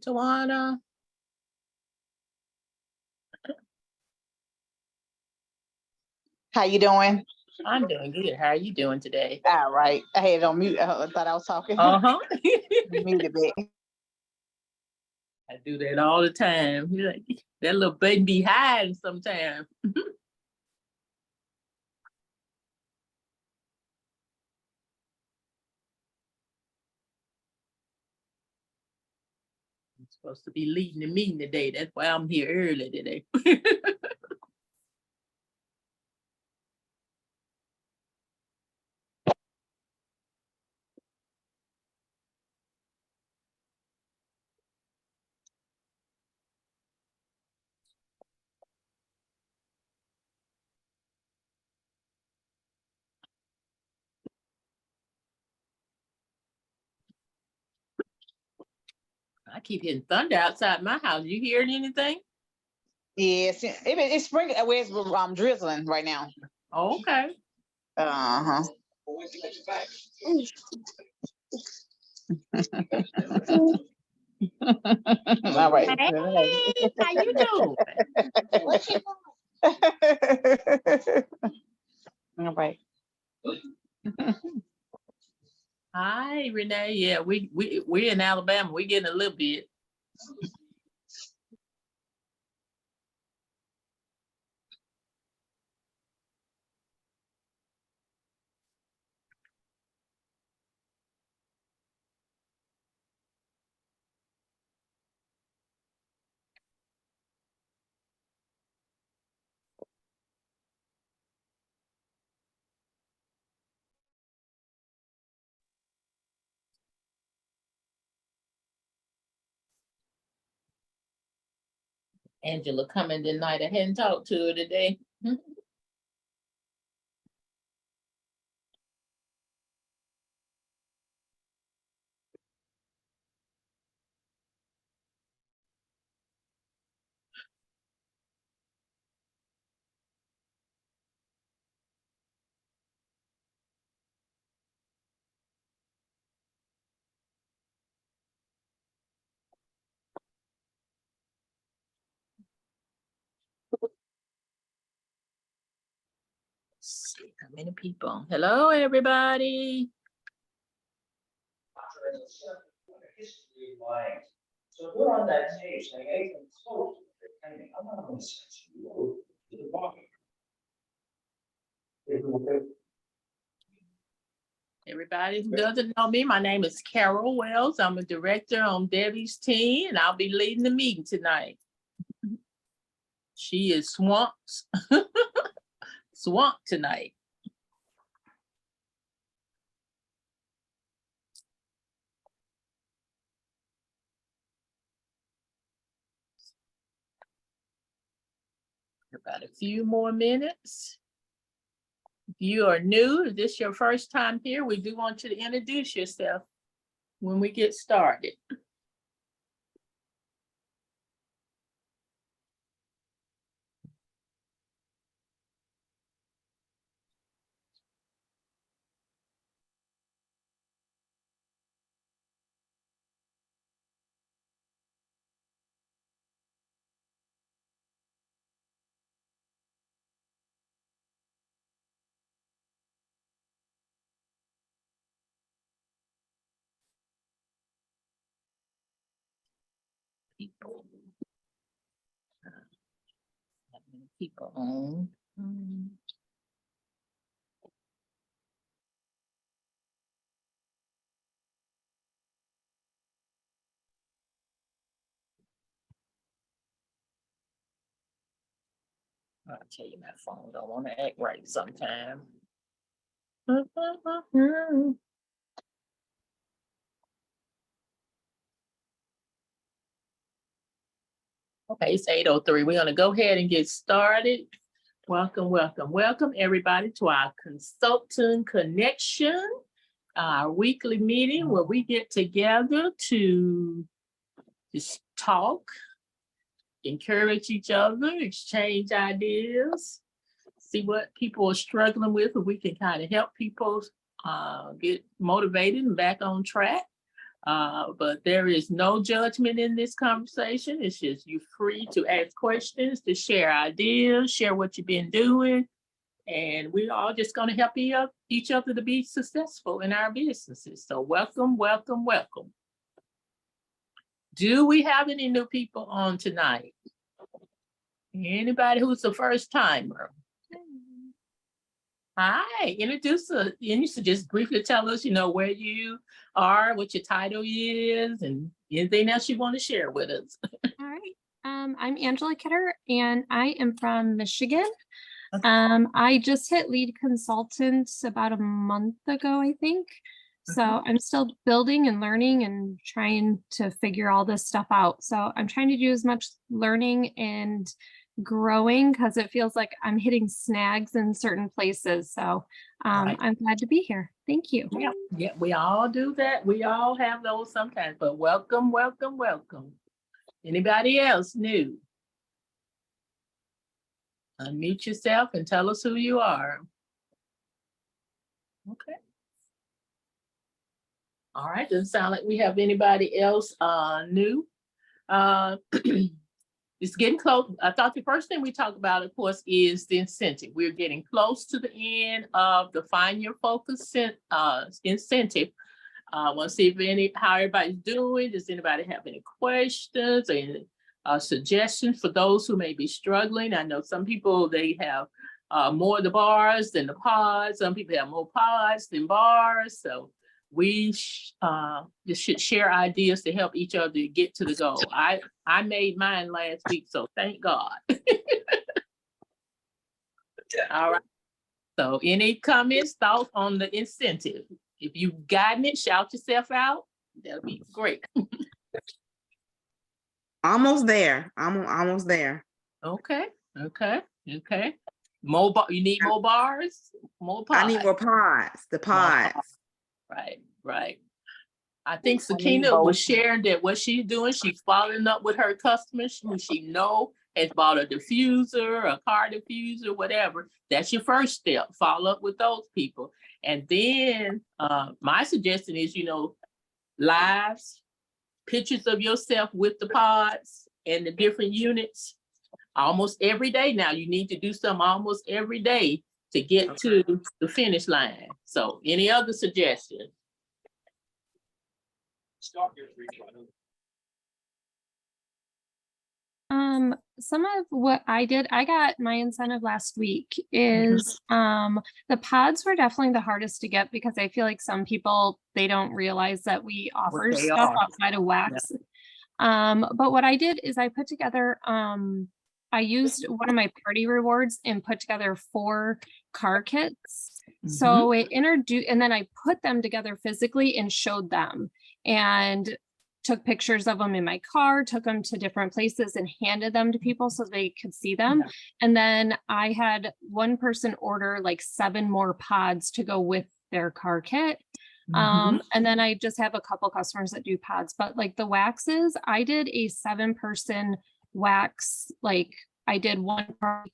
Tawana. How you doing? I'm doing good. How are you doing today? All right. I had it on mute. I thought I was talking. Uh-huh. Muted it. I do that all the time. You're like, that little baby be hiding sometimes. I'm supposed to be leading the meeting today. That's why I'm here early today. I keep hearing thunder outside my house. You hearing anything? Yes, it's spring. Where's drizzling right now? Oh, okay. Uh-huh. All right. Hey, how you doing? All right. Hi, Renee. Yeah, we're in Alabama. We're getting a little bit. Angela coming tonight. I hadn't talked to her today. See how many people. Hello, everybody. So we're on that stage saying, hey, I'm not going to send you to the bottom. Everybody who doesn't know me, my name is Carol Wells. I'm a director on Debbie's team, and I'll be leading the meeting tonight. She is swamped, swamped tonight. About a few more minutes. If you are new, if this is your first time here, we do want you to introduce yourself when we get started. People. That many people on. I'll tell you, my phone don't want to act right sometime. Okay, it's 8:03. We're gonna go ahead and get started. Welcome, welcome, welcome everybody to our Consulting Connection, our weekly meeting where we get together to just talk, encourage each other, exchange ideas, see what people are struggling with, and we can kind of help people get motivated and back on track. But there is no judgment in this conversation. It's just you're free to ask questions, to share ideas, share what you've been doing, And we're all just going to help each other to be successful in our businesses. So welcome, welcome, welcome. Do we have any new people on tonight? Anybody who's a first timer? Hi, introduce us. You should just briefly tell us, where you are, what your title is, and anything else you want to share with us. All right. I'm Angela Kidder, and I am from Michigan. Okay. I just hit lead consultant about a month ago, I think. So I'm still building and learning and trying to figure all this stuff out. So I'm trying to do as much learning and growing because it feels like I'm hitting snags in certain places. So Right. I'm glad to be here. Thank you. Yeah, we all do that. We all have those sometimes, but welcome, welcome, welcome. Anybody else new? Unmute yourself and tell us who you are. Okay. All right, doesn't sound like we have anybody else new. It's getting close. I thought the first thing we talk about, of course, is the incentive. We're getting close to the end of the Find Your Focus incentive. I want to see how everybody's doing. Does anybody have any questions or any suggestions for those who may be struggling? I know some people, they have more of the bars than the pods. Some people have more pods than bars. So we just should share ideas to help each other get to the goal. I made mine last week, so thank God. All right. So any comments, thoughts on the incentive? If you've gotten it, shout yourself out. That'll be great. Almost there. I'm almost there. Okay. You need more bars, more pods. I need more pods. The pods. Right. I think Sakina was sharing that what she's doing, she's following up with her customers who she know has bought a diffuser, a car diffuser, whatever. That's your first step. Follow up with those people. And then my suggestion is, lives, pictures of yourself with the pods and the different units. Almost every day now, you need to do something almost every day to get to the finish line. So any other suggestions? Stop your free trial. Some of what I did, I got my incentive last week is the pods were definitely the hardest to get because I feel like some people, they don't realize that we offer they stuff are. outside of wax. But what I did is I put together, I used one of my party rewards and put together 4 car kits. So it introduced, and then I put them together physically and showed them and took pictures of them in my car, took them to different places and handed them to people so they could see them. Yeah. And then I had one person order like 7 more pods to go with their car kit. And then I just have a couple customers that do pods, but like the waxes, I did a 7-person wax. Like I did one part,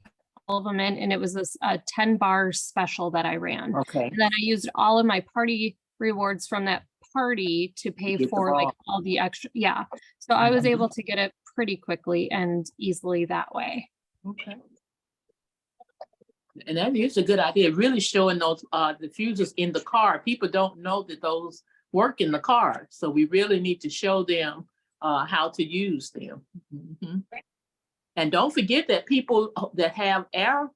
all of them in, and it was a 10-bar special that I ran. Okay. And then I used all of my party rewards from that party to pay Get the for like bar. all the extra. Yeah. So I was able to get it pretty quickly and easily that way. Okay. And that is a good idea, really showing those diffusers in the car. People don't know that those work in the car. So we really need to show them how to use them. And don't forget that people that have air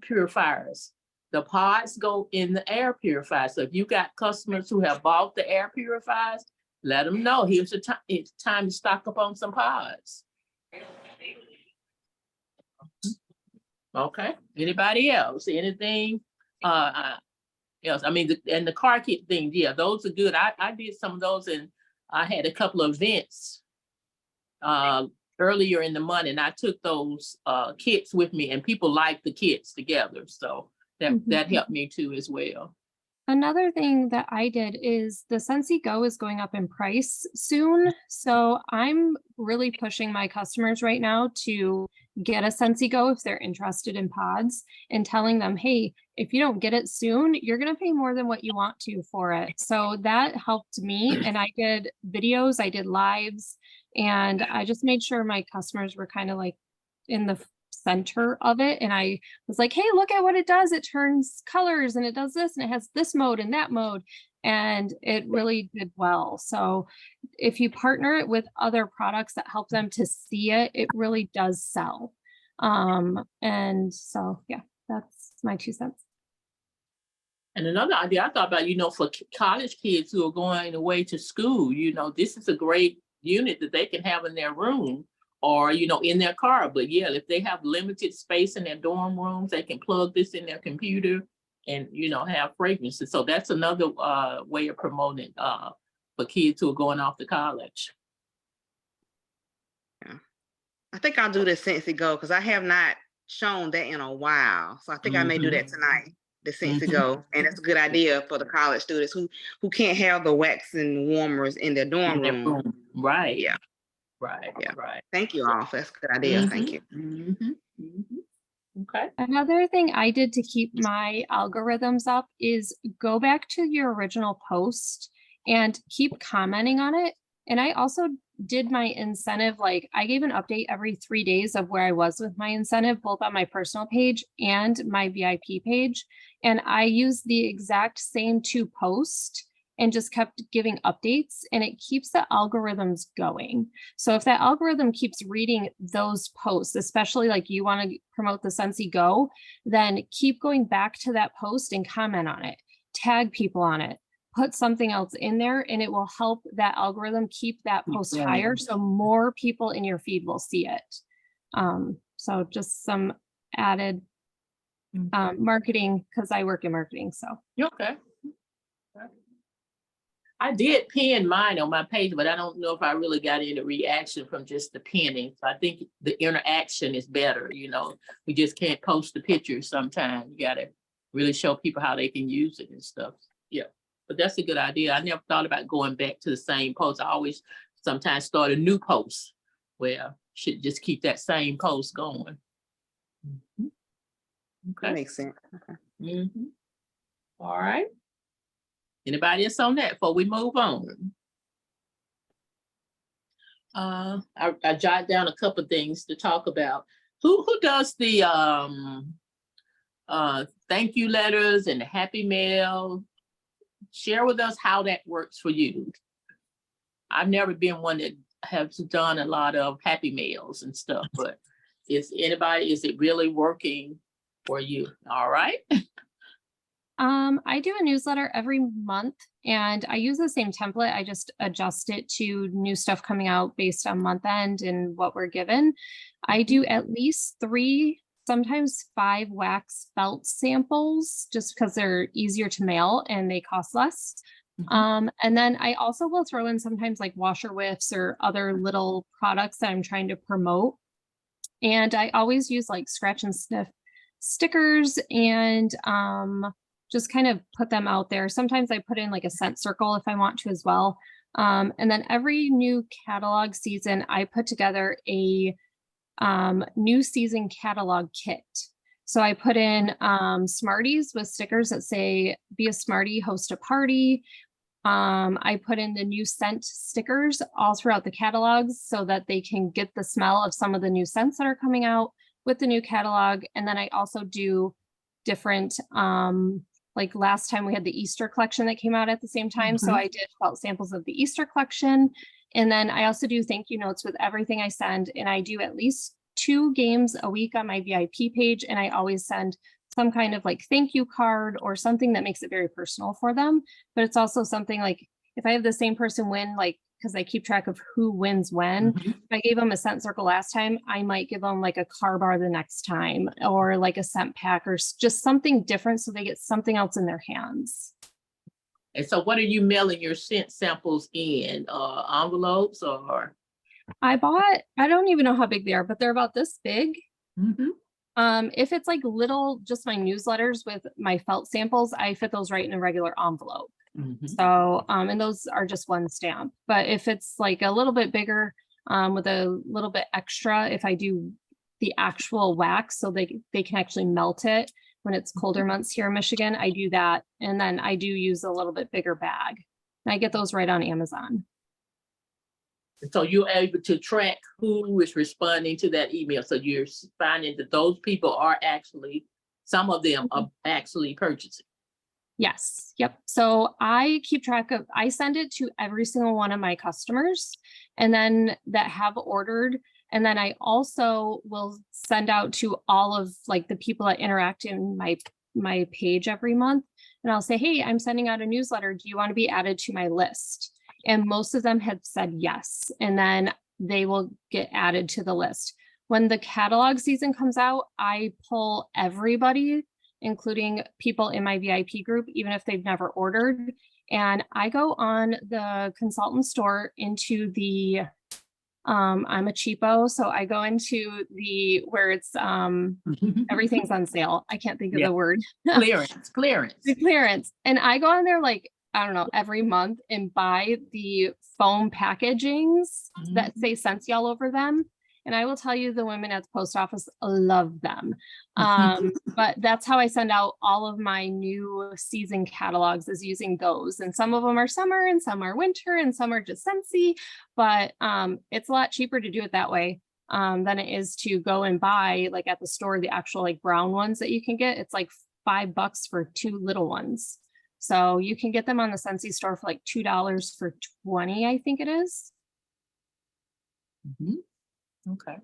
purifiers, the pods go in the air purifier. So if you got customers who have bought the air purifiers, let them know here's the time. It's time to stock up on some pods. Okay. Anybody else? Anything else? I mean, and the car kit thing, yeah, those are good. I did some of those, and I had a couple of events earlier in the month, and I took those kits with me, and people liked the kits together. So that helped me too as well. Another thing that I did is the Scentsy Go is going up in price soon. So I'm really pushing my customers right now to get a Scentsy Go if they're interested in pods, and telling them, hey, if you don't get it soon, you're going to pay more than what you want to for it. So that helped me. And I did videos, I did lives, and I just made sure my customers were kind of like in the center of it. And I was like, hey, look at what it does. It turns colors and it does this and it has this mode and that mode. And it really did well. So if you partner it with other products that help them to see it, it really does sell. And so, yeah, that's my 2 cents. And another idea I thought about, for college kids who are going away to school, this is a great unit that they can have in their room or, in their car. But yeah, if they have limited space in their dorm rooms, they can plug this in their computer and, have fragrances. So that's another way of promoting for kids who are going off to college. Yeah. I think I'll do the Scentsy Go because I have not shown that in a while. So I think I may do that tonight. The Scentsy Go, and it's a good idea for the college students who can't have the wax and warmers in their dorm room. Right. Yeah. Right. Yeah. Right. Thank you all. That's a good idea. Thank you. Okay. Another thing I did to keep my algorithms up is go back to your original post and keep commenting on it. And I also did my incentive, like I gave an update every 3 days of where I was with my incentive, both on my personal page and my VIP page. And I used the exact same 2 posts and just kept giving updates, and it keeps the algorithms going. So if that algorithm keeps reading those posts, especially like you want to promote the Scentsy Go, then keep going back to that post and comment on it, tag people on it, put something else in there, and it will help that algorithm keep that post higher so more people in your feed will see it. So just some added marketing, because I work in marketing. So Okay. I did pin mine on my page, but I don't know if I really got any reaction from just the pinning. So I think the interaction is better. We just can't post the pictures sometimes. You got to really show people how they can use it and stuff. Yeah. But that's a good idea. I never thought about going back to the same post. I always sometimes start a new post where I should just keep that same post going. Okay. That makes sense. Okay. All right. Anybody else on that before we move on? I jotted down a couple of things to talk about. Who does the thank you letters and the happy mail? Share with us how that works for you. I've never been one that has done a lot of happy mails and stuff, but is it really working for you? All right. I do a newsletter every month and I use the same template. I just adjust it to new stuff coming out based on month end and what we're given. I do at least 3, sometimes 5 wax felt samples just because they're easier to mail and they cost less. And then I also will throw in sometimes like washer whiffs or other little products that I'm trying to promote. And I always use like scratch and sniff stickers and just kind of put them out there. Sometimes I put in like a scent circle if I want to as well. And then every new catalog season, I put together a new season catalog kit. So I put in Smarties with stickers that say, be a Smartie, host a party. I put in the new scent stickers all throughout the catalogs so that they can get the smell of some of the new scents that are coming out with the new catalog. And then I also do different, like last time we had the Easter collection that came out at the same time. So I did felt samples of the Easter collection. And then I also do thank you notes with everything I send. And I do at least 2 games a week on my VIP page. And I always send some kind of like thank you card or something that makes it very personal for them. But it's also something like if I have the same person win, like, because I keep track of who wins when. If I gave them a scent circle last time, I might give them like a car bar the next time or like a scent pack or just something different so they get something else in their hands. And so what are you mailing your scent samples in? Envelopes or? I don't even know how big they are, but they're about this big. If it's like little, just my newsletters with my felt samples, I fit those right in a regular envelope. So, and those are just 1 stamp. But if it's like a little bit bigger, with a little bit extra, if I do the actual wax, so they can actually melt it when it's colder months here in Michigan, I do that. And then I do use a little bit bigger bag. And I get those right on Amazon. So you're able to track who is responding to that email. So you're finding that those people are actually, some of them are actually purchasing. Yes, yep. So I keep track of, I send it to every single one of my customers and then that have ordered. And then I also will send out to all of like the people that interact in my page every month. And I'll say, hey, I'm sending out a newsletter. Do you want to be added to my list? And most of them have said yes. And then they will get added to the list. When the catalog season comes out, I pull everybody, including people in my VIP group, even if they've never ordered. And I go on the consultant store into the, I'm a cheapo, so I go into the, where it's, everything's on sale. I can't think of Yeah. the word. Clearance. The clearance. And I go on there like, I don't know, every month and buy the foam packagings that say Scentsy all over them. And I will tell you, the women at the post office love them. But that's how I send out all of my new season catalogs, is using those. And some of them are summer and some are winter and some are just Scentsy. But it's a lot cheaper to do it that way than it is to go and buy like at the store, the actual like brown ones that you can get. It's like $5 for 2 little ones. So you can get them on the Scentsy store for like $2 for 20, I think it is. Okay.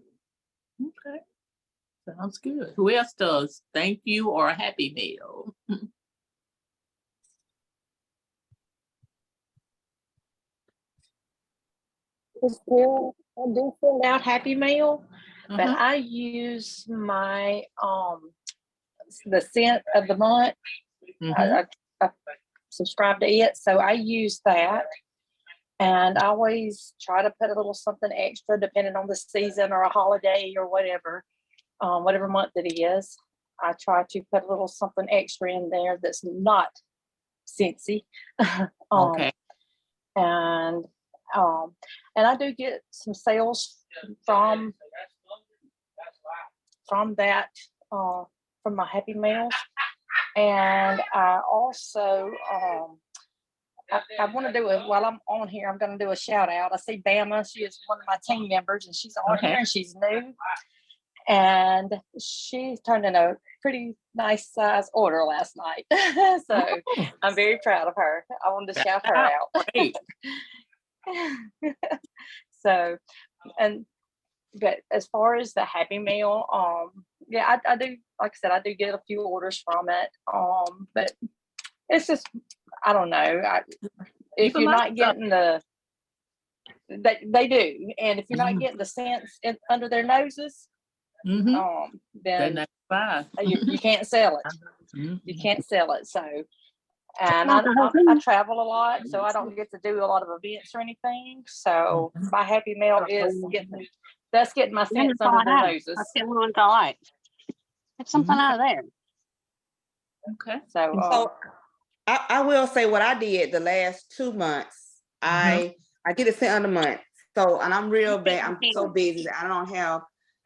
Okay. Sounds good. Who else does thank you or a happy meal? I do send out Happy Mail, but Uh-huh. I use my the scent of the month. Mhm. I subscribe to it, so I use that. And I always try to put a little something extra depending on the season or a holiday or whatever, whatever month it is. I try to put a little something extra in there that's not Scentsy. Okay. And I do get some sales from that, from my Happy Meals. And I also, I want to do it while I'm on here. I'm going to do a shout out. I see Bama. She is one of my team members, and she's on Okay. here, and she's new. And she turned in a pretty nice size order last night. So Oh, I'm very proud of her. I wanted to shout her wow. out. Great. So, but as far as the Happy Meal, yeah, I do, like I said, I do get a few orders from it. But it's just, I don't know. If People you're like not getting they do. And if you're not getting the scents under their noses, Mm-hmm. then That's fine. you can't sell it. Mhm. You can't sell it. So, and I travel a lot, so I don't get to do a lot of events or anything. So my Happy Meal is getting my scents under their noses. Get something out of there. Okay. So, I will say what I did the last 2 months. I get it sent on the month. So, and I'm real bad. I'm so busy that I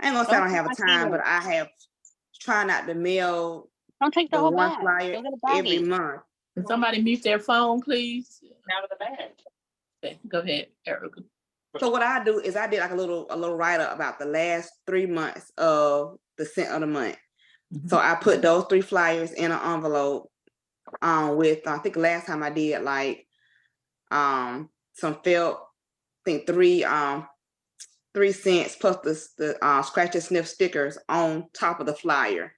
ain't gonna say I don't have a time, but I have tried not to mail Don't take the the whole one bag. flyer Go get a baggie. every month. Can somebody mute their phone, please? Out of the bag. Okay, go ahead, Erica. So what I do is I did like a little write-up about the last 3 months of the scent of the month. So I put those 3 flyers in an envelope with, I think last time I did like some felt, I think 3 cents plus the scratch and sniff stickers on top of the flyer.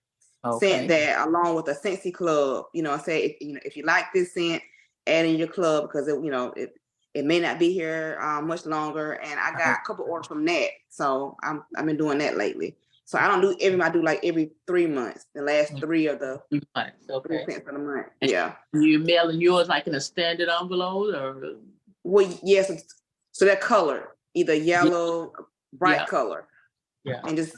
Sent that along with a Scentsy Club, I say, if you like this scent, add in your club, because it may not be here much longer. And I got a couple orders from that. So I've been doing that lately. So I don't do I do like every 3 months, the last 3 of the 3 cents of the month. Yeah. You mailing yours like in a standard envelope or? Well, yes. So they're colored, either yellow, bright color. Yeah. And just,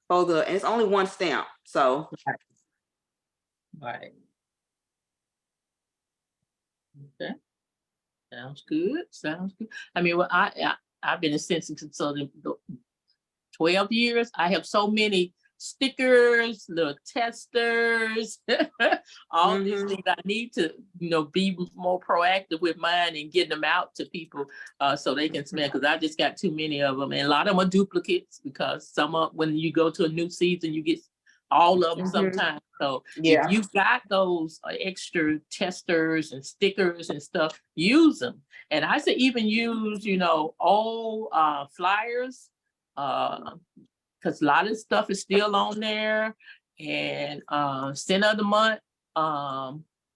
fold it, and it's only 1 stamp. So. Right. Okay. Sounds good. I mean, well, I've been a Scentsy consultant 12 years. I have so many stickers, little testers, all these Mhm. things. I need to, be more proactive with mine and getting them out to people so they can smell, because I just got too many of them. And a lot of them are duplicates, because some of, when you go to a new season, you get all of them Mhm. sometimes. So Yeah. if you got those extra testers and stickers and stuff, use them. And I say even use, old flyers, because a lot of stuff is still on there. And center of the month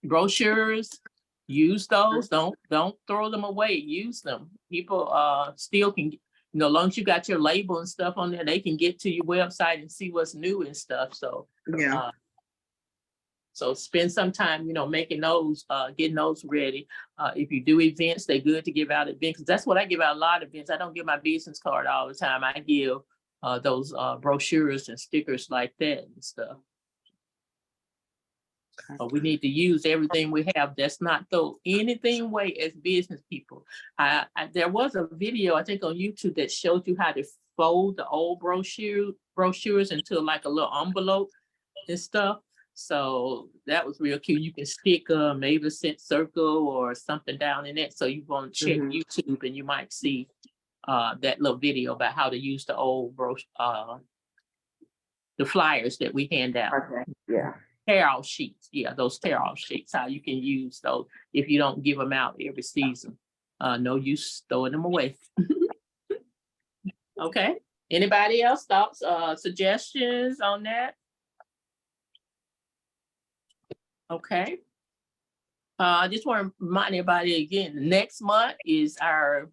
brochures, use those. Don't throw them away. Use them. People still can, as long as you got your label and stuff on there, they can get to your website and see what's new and stuff. So Yeah. so spend some time, making those, getting those ready. If you do events, they're good to give out events, because that's what I give out, a lot of events. I don't give my business card all the time. I give those brochures and stickers like that and stuff. We need to use everything we have. That's not throw anything away as business people. There was a video, I think, on YouTube that showed you how to fold the old brochures into like a little envelope and stuff. So that was real cute. You can stick maybe a cent circle or something down in it. So you want to check YouTube and you might see that little video about how to use the old the flyers that we hand out. Okay. Yeah. Tear-off sheets. Yeah, those tear-off sheets, how you can use those if you don't give them out every season. No use throwing them away. Okay. Anybody else thoughts, suggestions on that? Okay. I just want to remind everybody again, next month is our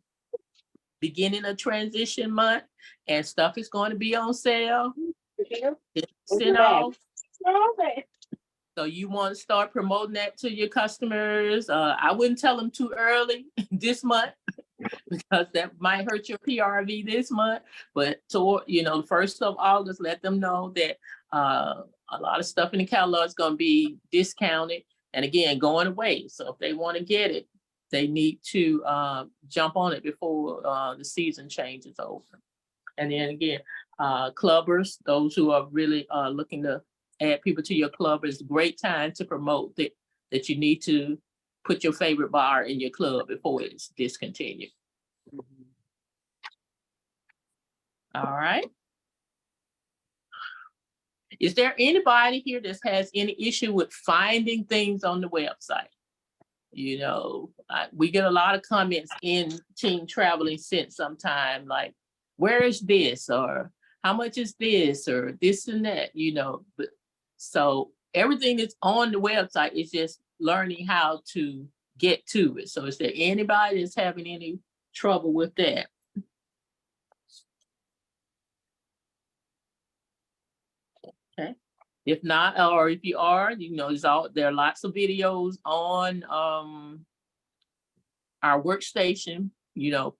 beginning of transition month, and stuff is going to be on sale. It's sent off. So you want to start promoting that to your customers. I wouldn't tell them too early this month because that might hurt your PRV this month. But toward, the 1st of August, let them know that a lot of stuff in the catalog is going to be discounted and again going away. So if they want to get it, they need to jump on it before the season changes over. And then again, clubbers, those who are really looking to add people to your club, is a great time to promote that you need to put your favorite bar in your club before it's discontinued. All right. Is there anybody here that has any issue with finding things on the website? We get a lot of comments in Teen Traveling Sense sometime, like, where is this? Or how much is this? Or this and that, But so everything that's on the website is just learning how to get to it. So is there anybody that's having any trouble with that? Okay. If not, or if you are, there are lots of videos on our workstation,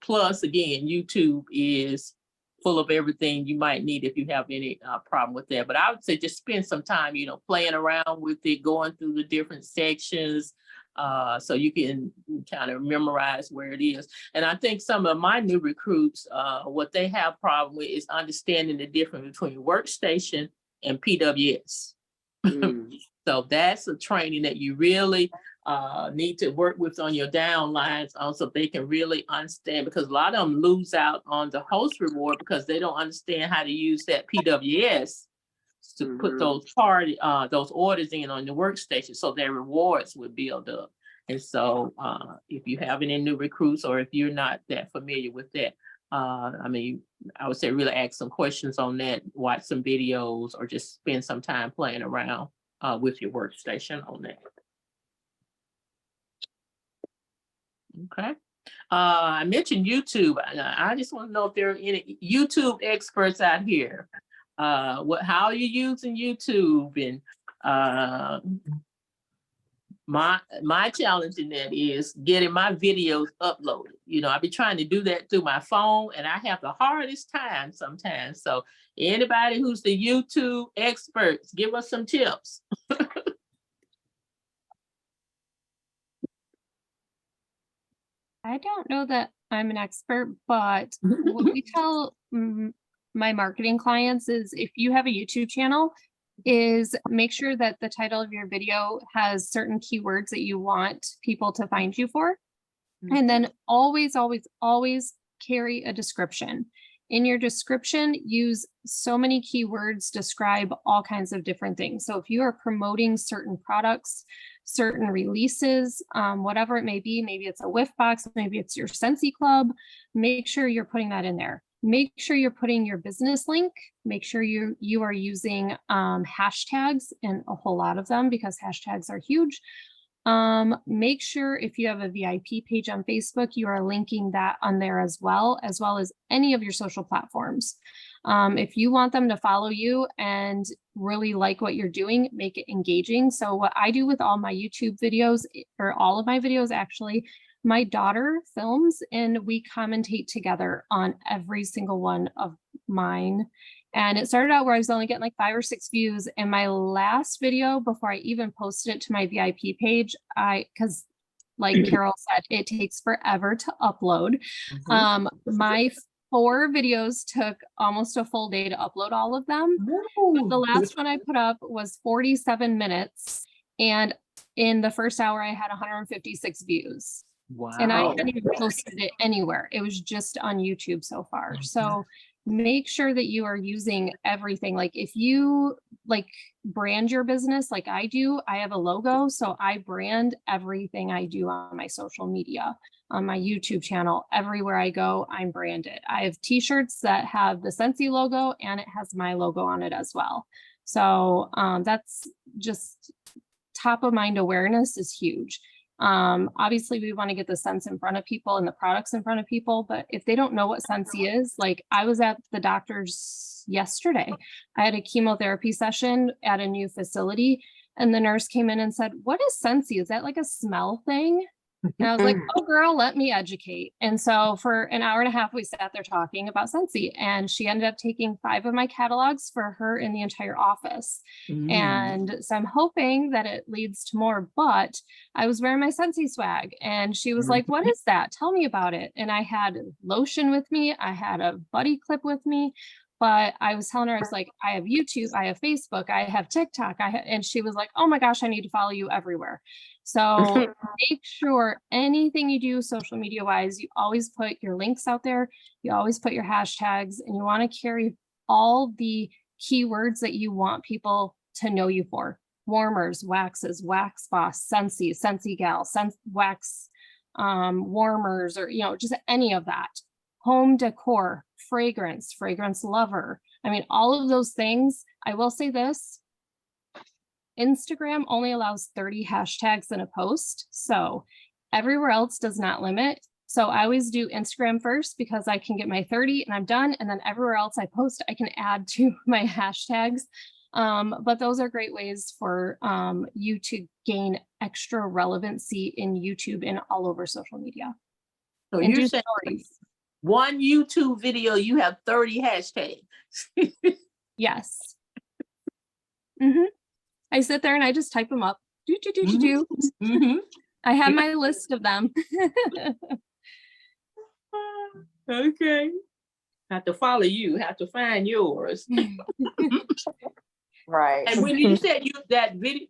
plus again, YouTube is full of everything you might need if you have any problem with that. But I would say just spend some time, playing around with it, going through the different sections, so you can kind of memorize where it is. And I think some of my new recruits, what they have problem with is understanding the difference between workstation and PWS. So that's a training that you really need to work with on your downlines so they can really understand, because a lot of them lose out on the host reward because they don't understand how to use that PWS to put those orders in on the workstation, so their rewards would build up. And so if you have any new recruits, or if you're not that familiar with that, I would say really ask some questions on that, watch some videos, or just spend some time playing around with your workstation on that. Okay. I mentioned YouTube. I just want to know if there are any YouTube experts out here. How are you using YouTube? And my challenge in that is getting my videos uploaded. I've been trying to do that through my phone, and I have the hardest time sometimes. So anybody who's the YouTube experts, give us some tips. I don't know that I'm an expert, but what we tell my marketing clients is if you have a YouTube channel, is make sure that the title of your video has certain keywords that you want people to find you for. And then always, always, always carry a description. In your description, use so many keywords, describe all kinds of different things. So if you are promoting certain products, certain releases, whatever it may be, maybe it's a whiff box, maybe it's your Scentsy Club, make sure you're putting that in there. Make sure you're putting your business link. Make sure you are using hashtags, and a whole lot of them, because hashtags are huge. Make sure if you have a VIP page on Facebook, you are linking that on there as well as any of your social platforms. If you want them to follow you and really like what you're doing, make it engaging. So what I do with all my YouTube videos, or all of my videos actually, my daughter films and we commentate together on every single one of mine. And it started out where I was only getting like 5 or 6 views. And my last video, before I even posted it to my VIP page, because like Carol said, it takes forever to upload. My 4 videos took almost a full day to upload all of them. But the last one I put up was 47 minutes. And in the first hour, I had 156 views. Wow. And I hadn't even posted it anywhere. It was just on YouTube so far. So make sure that you are using everything. Like if you like brand your business like I do, I have a logo. So I brand everything I do on my social media, on my YouTube channel. Everywhere I go, I'm branded. I have t-shirts that have the Scentsy logo and it has my logo on it as well. So that's just top of mind awareness is huge. Obviously we want to get the scents in front of people and the products in front of people, but if they don't know what Scentsy is, like I was at the doctor's yesterday, I had a chemotherapy session at a new facility and the nurse came in and said, "What is Scentsy? Is that like a smell thing?" And I was like, "Oh girl, let me educate." And so for an hour and a half, we sat there talking about Scentsy, and she ended up taking 5 of my catalogs for her in the entire office. And so I'm hoping that it leads to more, but I was wearing my Scentsy swag and she was like, "What is that? Tell me about it." And I had lotion with me. I had a buddy clip with me, but I was telling her, I was like, I have YouTube, I have Facebook, I have TikTok. And she was like, "Oh my gosh, I need to follow you everywhere." So make sure anything you do social media wise, you always put your links out there. You always put your hashtags, and you want to carry all the keywords that you want people to know you for. Warmers, waxes, wax boss, Scentsy, Scentsy gal, wax warmers, or, just any of that. Home decor, fragrance lover. I mean, all of those things. I will say this. Instagram only allows 30 hashtags in a post. So everywhere else does not limit. So I always do Instagram first because I can get my 30 and I'm done. And then everywhere else I post, I can add to my hashtags. But those are great ways for you to gain extra relevancy in YouTube and all over social media. So and you're do saying stories. one YouTube video, you have 30 hashtags. Yes. I sit there and I just type them up. I have my list of them. Okay. Have to follow you, have to find yours. Right. And when you said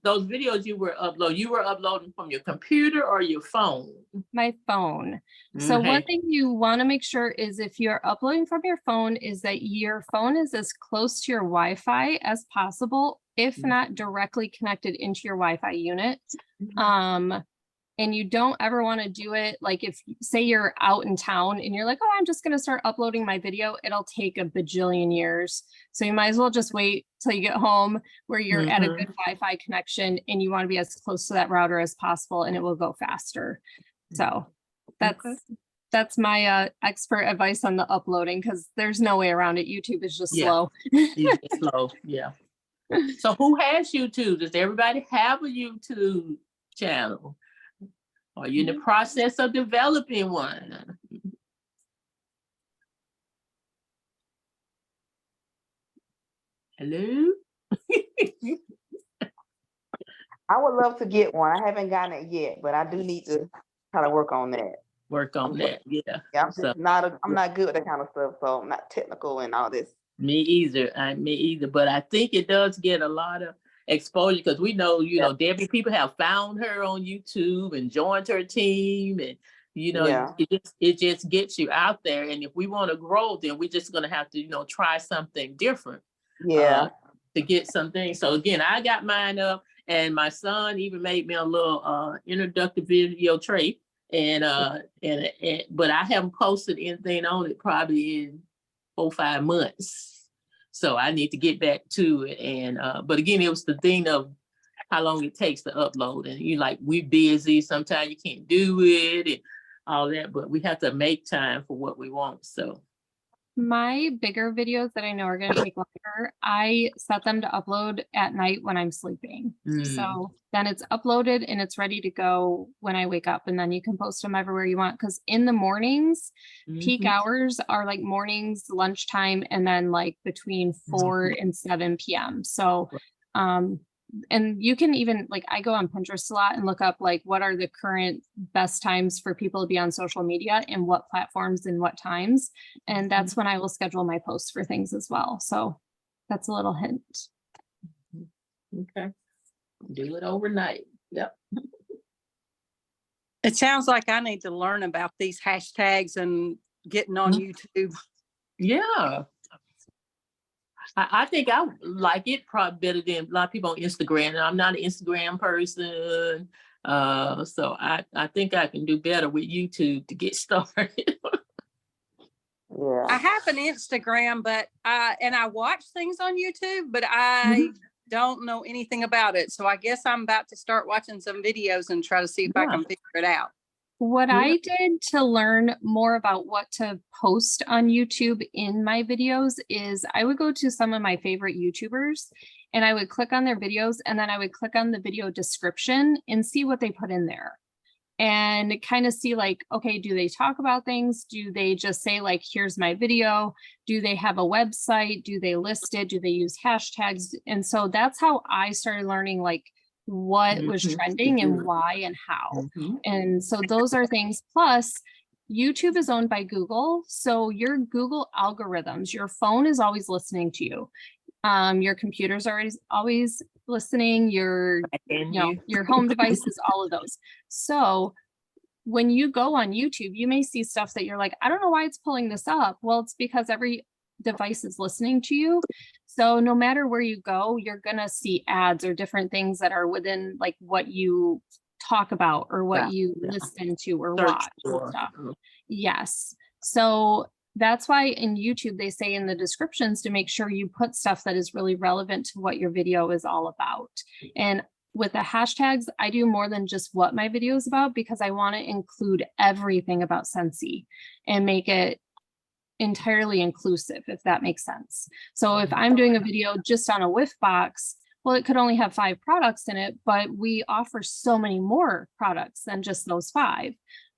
those videos you were uploading from your computer or your phone? My phone. So one thing you want to make sure is if you're uploading from your phone is that your phone is as close to your Wi-Fi as possible, if not directly connected into your Wi-Fi unit. And you don't ever want to do it like if say you're out in town and you're like, "Oh, I'm just going to start uploading my video." It'll take a bajillion years. So you might as well just wait till you get home where you're at a good Wi-Fi connection and you want to be as close to that router as possible, and it will go faster. So that's my expert advice on the uploading, because there's no way around it. YouTube is just slow. It's slow. Yeah. So who has YouTube? Does everybody have a YouTube channel? Are you in the process of developing one? Hello? I would love to get one. I haven't gotten it yet, but I do need to try to work on that. Work on that, yeah. Yeah, I'm not good with that kind of stuff, so I'm not technical and all this. Me either. Me either. But I think it does get a lot of exposure because we know, Debbie, people have found her on YouTube and joined her team, and Yeah. it just gets you out there. And if we want to grow, then we're just gonna have to, try something different. Yeah. To get something. So again, I got mine up, and my son even made me a little introductory video trait. And but I haven't posted anything on it probably in 4-5 months. So I need to get back to it. And but again, it was the thing of how long it takes to upload. And we're busy. Sometimes you can't do it and all that, but we have to make time for what we want. So My bigger videos that I know are going to take longer, I set them to upload at night when I'm sleeping. So then it's uploaded and it's ready to go when I wake up, and then you can post them everywhere you want. Because in the mornings, peak hours are like mornings, lunchtime, and then like between 4 and 7 p.m. So, and you can even I go on Pinterest a lot and look up what are the current best times for people to be on social media and what platforms and what times. And that's when I will schedule my posts for things as well. So that's a little hint. Okay. Do it overnight. Yep. It sounds like I need to learn about these hashtags and getting on YouTube. Yeah. I think I like it probably better than a lot of people on Instagram. And I'm not an Instagram person. So I think I can do better with YouTube to get started. Yeah. I have an Instagram, but I watch things on YouTube, but I don't know anything about it. So I guess I'm about to start watching some videos and try to see if I can figure it out. What I did to learn more about what to post on YouTube in my videos is I would go to some of my favorite YouTubers and I would click on their videos, and then I would click on the video description and see what they put in there. And kind of see okay, do they talk about things? Do they just say here's my video? Do they have a website? Do they list it? Do they use hashtags? And so that's how I started learning what was trending and why and how. And so those are things. Plus, YouTube is owned by Google. So your Google algorithms, your phone is always listening to you. Your computer's always listening, your home devices, all of those. So when you go on YouTube, you may see stuff that you're I don't know why it's pulling this up. Well, it's because every device is listening to you. So no matter where you go, you're gonna see ads or different things that are within what you talk about or what you listen to or watch and stuff. Yes. So that's why in YouTube, they say in the descriptions to make sure you put stuff that is really relevant to what your video is all about. And with the hashtags, I do more than just what my video is about, because I want to include everything about Scentsy and make it entirely inclusive, if that makes sense. So if I'm doing a video just on a whiff box, well, it could only have 5 products in it, but we offer so many more products than just those 5.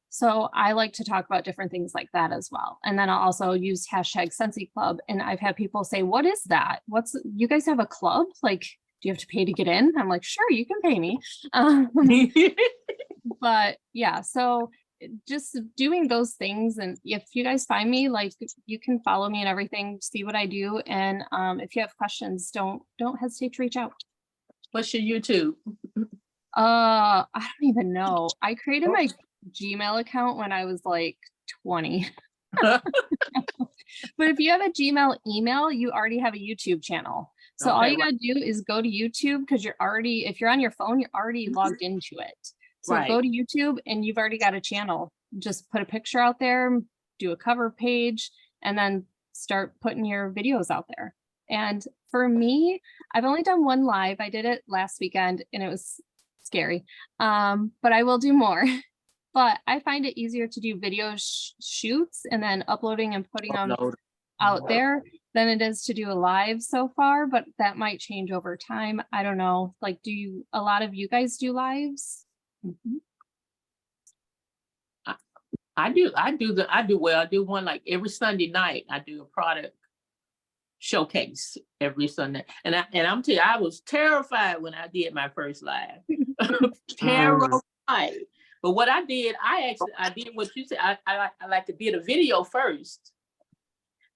So I like to talk about different things like that as well. And then I'll also use hashtag Scentsy Club. And I've had people say, what is that? You guys have a club? Do you have to pay to get in? I'm like, sure, you can pay me. But yeah, so just doing those things. And if you guys find me, you can follow me and everything, see what I do. And if you have questions, don't hesitate to reach out. What's your YouTube? I don't even know. I created my Gmail account when I was 20. But if you have a Gmail email, you already have a YouTube channel. So all you gotta do is go to YouTube, because if you're on your phone, you're already logged into it. So go to YouTube and you've already got a channel. Just put a picture out there, do a cover page, and then start putting your videos out there. And for me, I've only done one live. I did it last weekend and it was scary. But I will do more. But I find it easier to do video shoots and then uploading and putting them out there than it is to do a live so far. But that might change over time. I don't know. A lot of you guys do lives? I do one every Sunday night. I do a product showcase every Sunday. And I'm telling you, I was terrified when I did my first live. Terrified. But what I did, I did what you said. I like to did a video first.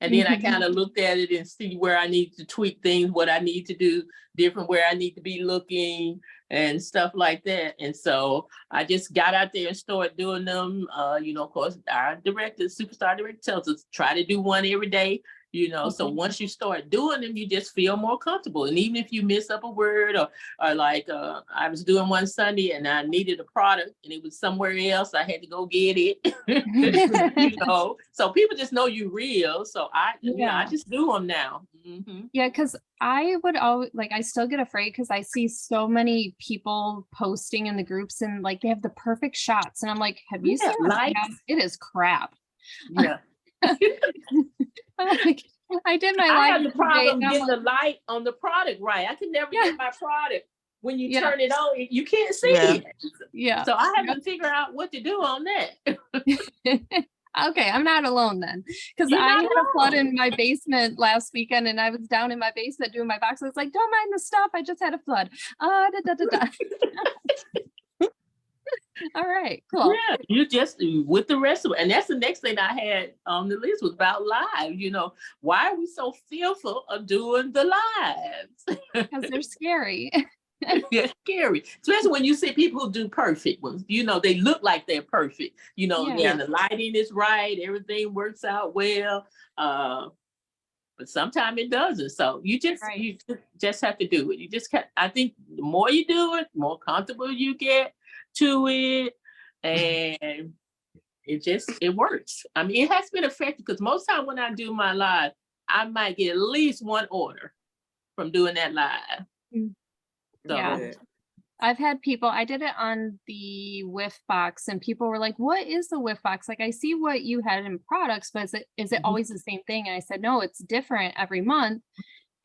And then I Mhm. kind of looked at it and see where I need to tweak things, what I need to do different, where I need to be looking and stuff like that. And so I just got out there and started doing them. Of course, our director, superstar director, tells us try to do one every day. So once you start doing them, you just feel more comfortable. And even if you miss up a word or like I was doing one Sunday and I needed a product and it was somewhere else, I had to go get it. So people just know you real. So I just do them now. Mm-hmm. Yeah, because I would always I still get afraid because I see so many people posting in the groups and like they have the perfect shots. And I'm like, have you seen what I have? It is crap. Yeah. Like, I did my I have live the problem today, and getting I'm the light on the product right. I can never Yeah. get my product. When you Yeah. turn it on, you can't see Yeah. it. Yeah. So I have to figure out what to do on that. Okay, I'm not alone then. Because You're I not had a flood alone. in my basement last weekend and I was down in my basement doing my box. I was like, don't mind the stuff. I just had a flood. Da, da, da, da. All right, cool. Yeah, you just with the rest of it. And that's the next thing I had on the list was about live. Why are we so fearful of doing the lives? Because they're scary. It's scary, especially when you see people who do perfect ones. They look like they're perfect. Yeah. Again, the lighting is right, everything works out well. But sometimes it doesn't. So you just have to do it. I think the more you do it, the more comfortable you get to it, and it works. I mean, it has been effective because most time when I do my live, I might get at least one order from doing that live. So, Yeah. I've had people, I did it on the Whiff box and people were like, what is the Whiff box? Like, I see what you had in products, but is it always the same thing? And I said, no, it's different every month.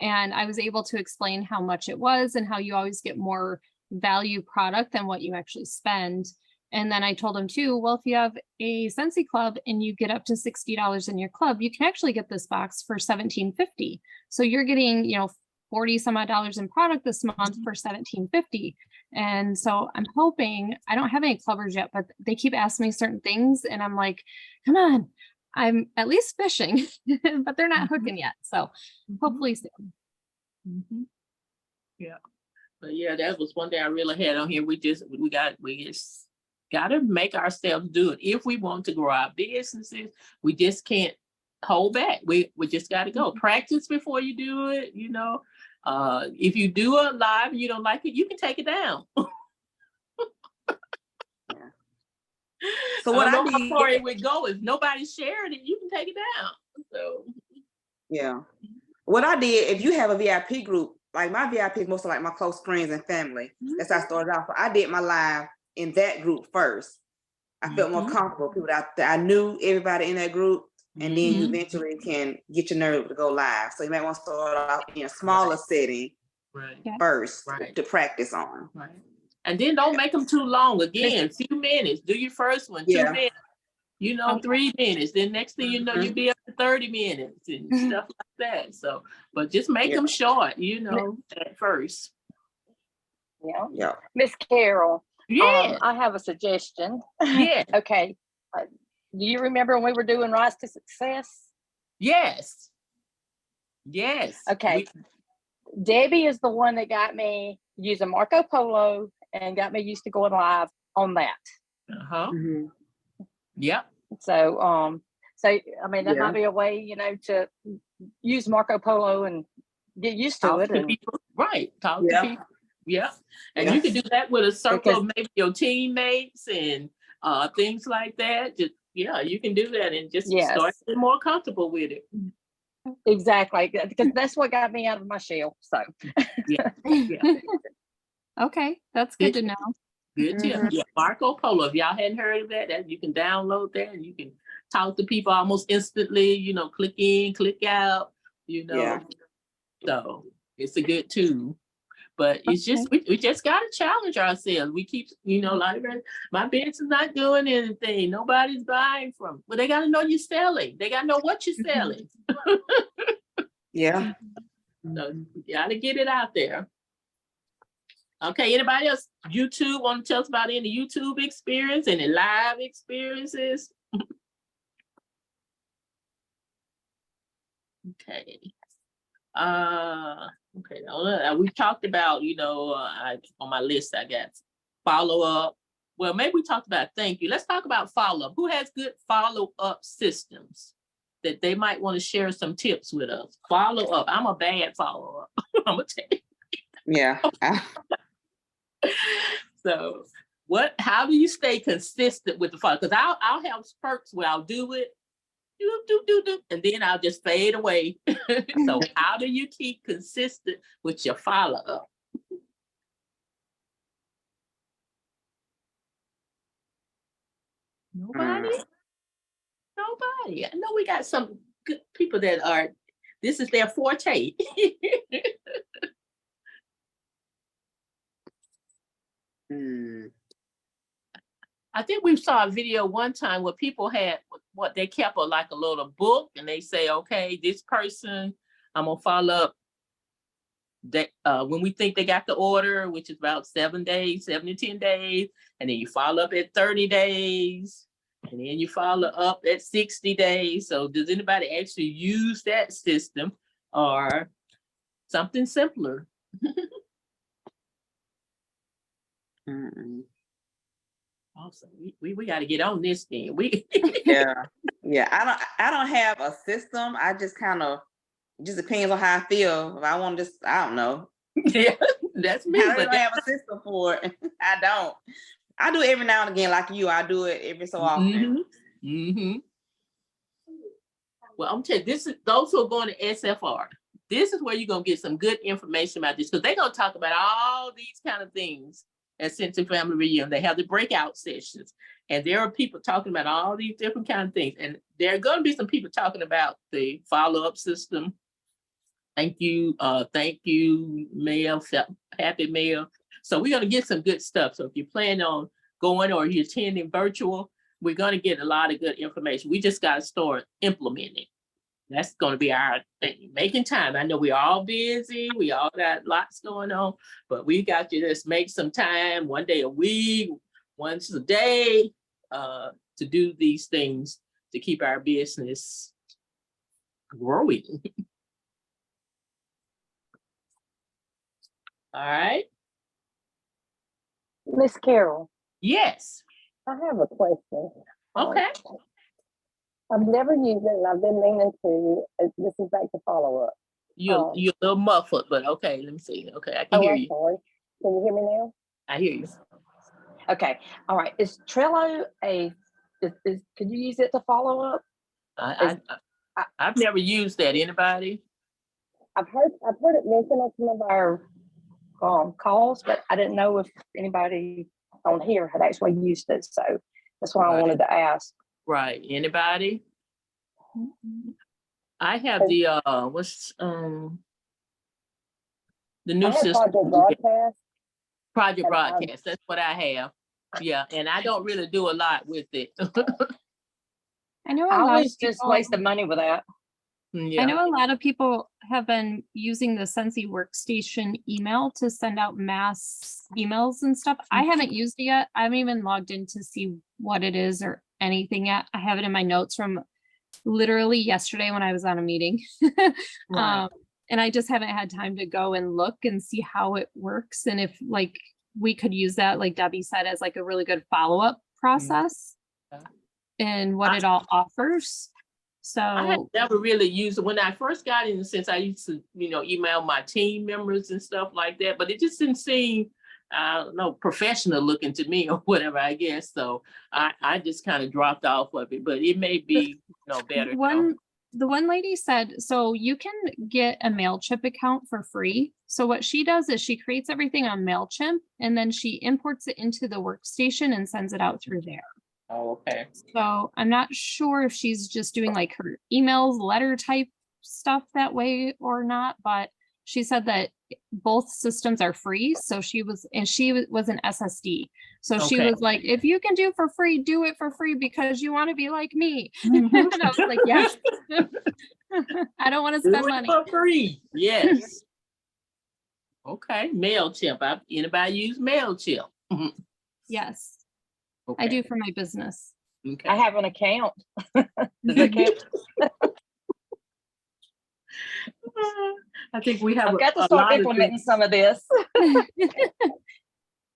And I was able to explain how much it was and how you always get more value product than what you actually spend. And then I told them too, well, if you have a Scentsy club and you get up to $60 in your club, you can actually get this box for $17.50. So you're getting, 40 some odd dollars in product this month for $17.50. And so I'm hoping, I don't have any clubbers yet, but they keep asking me certain things and I'm like, come on, I'm at least fishing, but they're not hooking yet. So hopefully soon. Yeah. But yeah, that was one thing I really had on here. We just got to make ourselves do it. If we want to grow our businesses, we just can't hold back. We just got to go practice before you do it. If you do a live and you don't like it, you can take it down. So what I don't know did, how far it would go. If nobody's sharing it, you can take it down. So yeah, what I did, if you have a VIP group, like my VIP is mostly like my close friends and family. That's how I started off. I did my live in that group first. I felt more comfortable. People that I knew everybody in that group, and then you eventually can get your nerve to go live. So you might want to start off in a smaller setting first to practice on. Right. And then don't make them too long. Again, few minutes. Do your first one, 2 minutes. 3 minutes. Then next thing you know, you'll be up to 30 minutes and stuff like that. So, but just make them short, at first. Yeah. Miss Carol. Yeah. I have a suggestion. Yeah. Okay. Do you remember when we were doing Rise to Success? Yes. Okay. Debbie is the one that got me using Marco Polo and got me used to going live on that. Yep. So, I mean, that might be a way, to use Marco Polo and get used to it. Right. Talk to people. Yeah. And you can do that with a circle of maybe your teammates and things like that. Just, you can do that and just start getting more comfortable with it. Exactly. Because that's what got me out of my shell. So, Okay. That's good to know. Good tip. Yeah, Marco Polo. If y'all hadn't heard of that, you can download that and you can talk to people almost instantly, click in, click out, So it's a good tool. But it's just, we just got to challenge ourselves. We keep, like, my business is not doing anything. Nobody's buying from. But they got to know you're selling. They got to know what you're selling. Yeah. So you got to get it out there. Okay, anybody else? YouTube, want to tell us about any YouTube experience, any live experiences? Okay. Okay, now, we talked about, on my list, I got follow up. Well, maybe we talked about thank you. Let's talk about follow up. Who has good follow up systems that they might want to share some tips with us? Follow up. I'm a bad follow up. I'm gonna tell you. Yeah. So how do you stay consistent with the follow? Because I'll have spurts where I'll do it, do, and then I'll just fade away. So how do you keep consistent with your follow up? Nobody? Nobody. I know we got some good people that this is their forte. I think we saw a video one time where people had they kept like a little book, and they say, okay, this person, I'm gonna follow up that when we think they got the order, which is about 7 days, 7 to 10 days, and then you follow up at 30 days, and then you follow up at 60 days. So does anybody actually use that system or something simpler? Awesome. We got to get on this thing. Yeah. I don't have a system. I just it just depends on how I feel. If I want to I don't know. Yeah, that's me. I don't have a system for it. I don't. I do it every now and again, like you. I do it every so often. Well, I'm telling you, those who are going to SFR, this is where you're going to get some good information about this, because they're going to talk about all these kind of things at Sensory Family Reunion. They have the breakout sessions, and there are people talking about all these different kind of things. And there are going to be some people talking about the follow-up system. Thank you, Mail, happy Mail. So we're going to get some good stuff. So if you plan on going or you're attending virtual, we're going to get a lot of good information. We just got to start implementing. That's going to be our thing, making time. I know we're all busy. We all got lots going on, but we got to just make some time, one day a week, once a day, to do these things to keep our business growing. All right. Miss Carol, Yes. I have a question. Okay. I've never used it, and I've been meaning to. This is back to follow up. You're a little muffled, but okay, let me see. Okay, I can hear you. Sorry. Can you hear me now? I hear you. Okay. All right. Is Trello could you use it to follow up? I've never used that. Anybody? I've heard it mentioned on some of our calls, but I didn't know if anybody on here had actually used it. So that's why I wanted to ask. Right. Anybody? I have the new system. Project Broadcast. That's what I have. Yeah, and I don't really do a lot with it. I know I always just wasted money with that. Yeah. I know a lot of people have been using the Sensi Workstation email to send out mass emails and stuff. I haven't used it yet. I haven't even logged in to see what it is or anything yet. I have it in my notes from literally yesterday when I was on a meeting. Right. And I just haven't had time to go and look and see how it works. And if like we could use that, like Debbie said, as like a really good follow-up process and what it all offers. So I had never really used it. When I first got in, since I used to, email my team members and stuff like that, but it just didn't seem, I don't know, professional looking to me or whatever, I guess. So I just kind of dropped off of it, but it may be, better. The one lady said, so you can get a MailChimp account for free. So what she does is she creates everything on MailChimp and then she imports it into the workstation and sends it out through there. Oh, okay. So I'm not sure if she's just doing like her emails, letter type stuff that way or not, but she said that both systems are free. So she was an SSD. So she was like, if you can do for free, do it for free because you want to be like me. And I was like, yes. I don't want to spend money. For free. Yes. Okay. MailChimp. Anybody use MailChimp? Yes. Okay. I do for my business. Okay. I have an account. I think we have I've got to a start lot of implementing things. some of this.